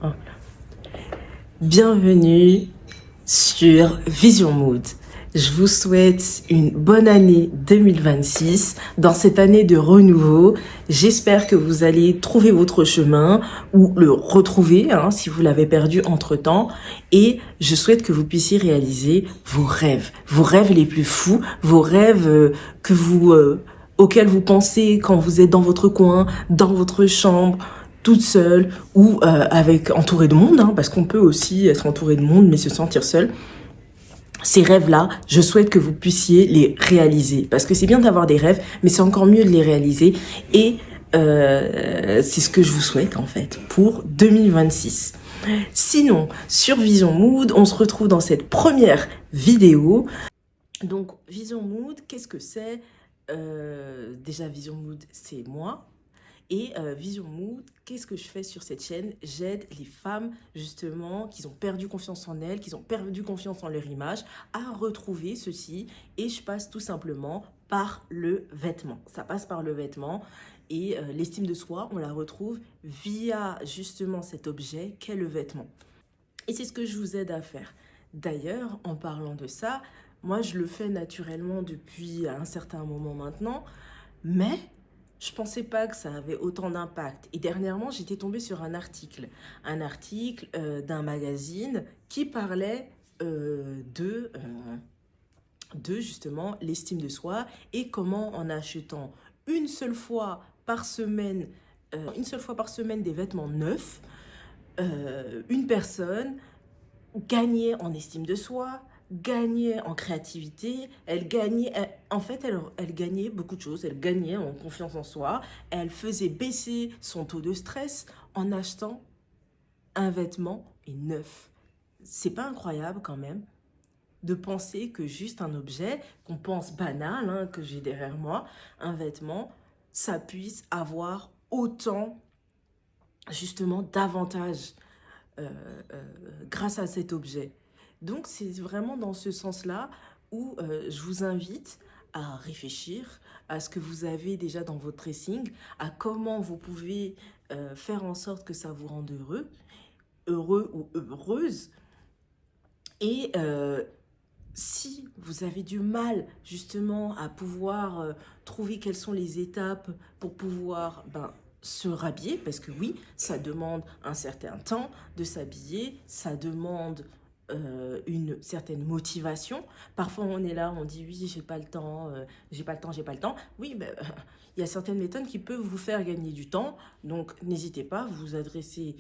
Hop. Bienvenue sur Vision Mood. Je vous souhaite une bonne année 2026. Dans cette année de renouveau, j'espère que vous allez trouver votre chemin ou le retrouver si vous l'avez perdu entre-temps. Et je souhaite que vous puissiez réaliser vos rêves les plus fous, vos rêves auxquels vous pensez quand vous êtes dans votre coin, dans votre chambre, toute seule ou entourée de monde, parce qu'on peut aussi être entouré de monde mais se sentir seul. Ces rêves-là, je souhaite que vous puissiez les réaliser. Parce que c'est bien d'avoir des rêves, mais c'est encore mieux de les réaliser. Et c'est ce que je vous souhaite, en fait, pour 2026. Sinon, sur Vision Mood, on se retrouve dans cette première vidéo. Donc, Vision Mood, qu'est-ce que c'est ? Déjà, Vision Mood, c'est moi. Et Vision Mood, qu'est-ce que je fais sur cette chaîne? J'aide les femmes, justement, qui ont perdu confiance en elles, qui ont perdu confiance en leur image, à retrouver ceci. Et je passe tout simplement par le vêtement. Ça passe par le vêtement. Et l'estime de soi, on la retrouve via, justement, cet objet qu'est le vêtement. Et c'est ce que je vous aide à faire. D'ailleurs, en parlant de ça, moi, je le fais naturellement depuis un certain moment maintenant. Mais je pensais pas que ça avait autant d'impact. Et dernièrement, j'étais tombée sur un article d'un magazine qui parlait de justement l'estime de soi et comment en achetant une seule fois par semaine des vêtements neufs, une personne gagnait en estime de soi, gagnait en créativité, elle gagnait beaucoup de choses, elle gagnait en confiance en soi, elle faisait baisser son taux de stress en achetant un vêtement neuf. C'est pas incroyable quand même de penser que juste un objet qu'on pense banal, que j'ai derrière moi, un vêtement, ça puisse avoir autant justement d'avantages grâce à cet objet. Donc c'est vraiment dans ce sens-là où je vous invite à réfléchir à ce que vous avez déjà dans votre dressing, à comment vous pouvez faire en sorte que ça vous rende heureux ou heureuse. Et si vous avez du mal justement à pouvoir trouver quelles sont les étapes pour pouvoir se rhabiller, parce que oui, ça demande un certain temps de s'habiller, ça demande une certaine motivation. Parfois on est là, on dit oui, j'ai pas le temps, j'ai pas le temps, j'ai pas le temps. Oui, il y a certaines méthodes qui peuvent vous faire gagner du temps, donc n'hésitez pas, vous vous adressez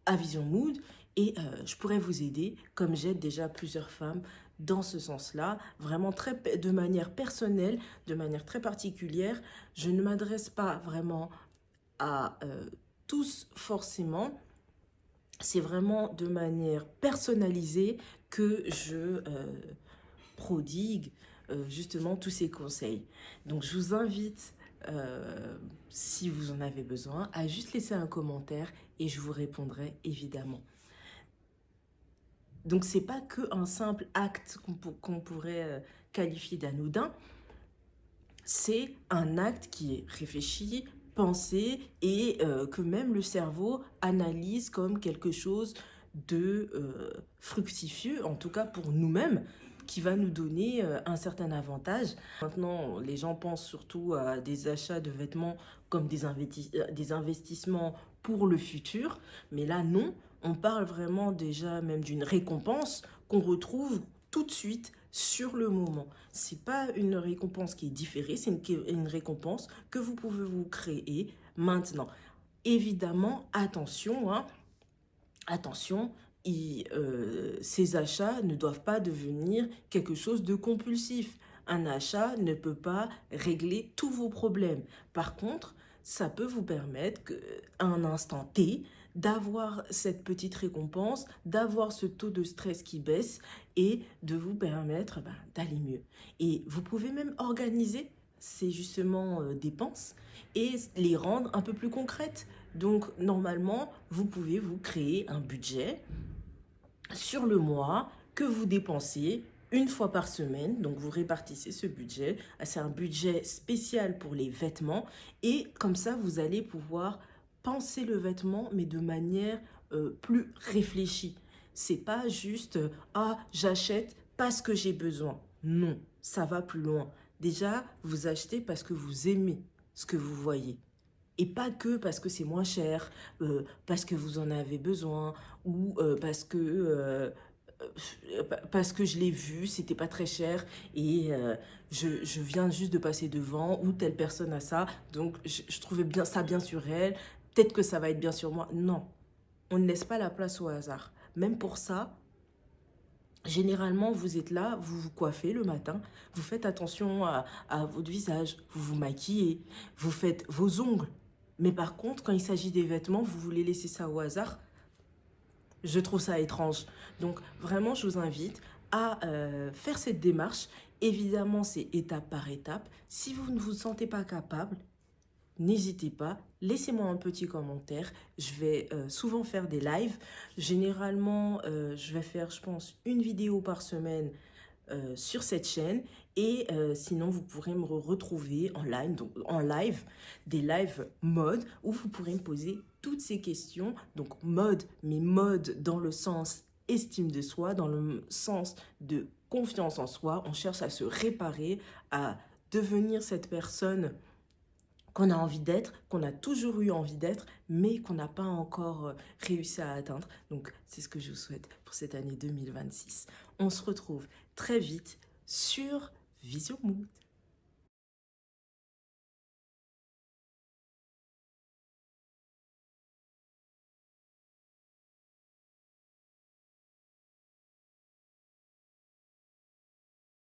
à Vision Mood et je pourrais vous aider, comme j'aide déjà plusieurs femmes dans ce sens-là, vraiment de manière personnelle, de manière très particulière. Je ne m'adresse pas vraiment à tous forcément. C'est vraiment de manière personnalisée que je prodigue justement tous ces conseils. Donc je vous invite, si vous en avez besoin, à juste laisser un commentaire et je vous répondrai évidemment. Donc c'est pas qu'un simple acte qu'on pourrait qualifier d'anodin, c'est un acte qui est réfléchi, pensé et que même le cerveau analyse comme quelque chose de fructifieux, en tout cas pour nous-mêmes, qui va nous donner un certain avantage. Maintenant, les gens pensent surtout à des achats de vêtements comme des investissements pour le futur, mais là non, on parle vraiment déjà même d'une récompense qu'on retrouve tout de suite sur le moment. C'est pas une récompense qui est différée, c'est une récompense que vous pouvez vous créer maintenant. Évidemment, attention, attention, ces achats ne doivent pas devenir quelque chose de compulsif. Un achat ne peut pas régler tous vos problèmes. Par contre, ça peut vous permettre, à un instant T, d'avoir cette petite récompense, d'avoir ce taux de stress qui baisse et de vous permettre d'aller mieux. Et vous pouvez même organiser ces justement dépenses et les rendre un peu plus concrètes. Donc normalement, vous pouvez vous créer un budget sur le mois que vous dépensez une fois par semaine. Donc vous répartissez ce budget. C'est un budget spécial pour les vêtements et comme ça vous allez pouvoir penser le vêtement mais de manière plus réfléchi. C'est pas juste ah, j'achète parce que j'ai besoin. Non, ça va plus loin. Déjà, vous achetez parce que vous aimez ce que vous voyez. Et pas que parce que c'est moins cher, parce que vous en avez besoin, ou parce que je l'ai vu, c'était pas très cher, et je viens juste de passer devant, ou telle personne a ça, donc je trouvais bien ça bien sur elle, peut-être que ça va être bien sur moi. Non, on ne laisse pas la place au hasard. Même pour ça, généralement, vous êtes là, vous vous coiffez le matin, vous faites attention à votre visage, vous vous maquillez, vous faites vos ongles. Mais par contre, quand il s'agit des vêtements, vous voulez laisser ça au hasard. Je trouve ça étrange. Donc vraiment, je vous invite à faire cette démarche. Évidemment, c'est étape par étape. Si vous ne vous sentez pas capable, n'hésitez pas, laissez-moi un petit commentaire. Je vais souvent faire des lives. Généralement, je vais faire, je pense, une vidéo par semaine sur cette chaîne. Et sinon, vous pourrez me retrouver en live, donc en live, des lives mode, où vous pourrez me poser toutes ces questions. Donc mode, mais mode dans le sens estime de soi, dans le sens de confiance en soi. On cherche à se réparer, à devenir cette personne qu'on a envie d'être, qu'on a toujours eu envie d'être, mais qu'on n'a pas encore réussi à atteindre. Donc, c'est ce que je vous souhaite pour cette année 2026. On se retrouve très vite sur Vision Mood.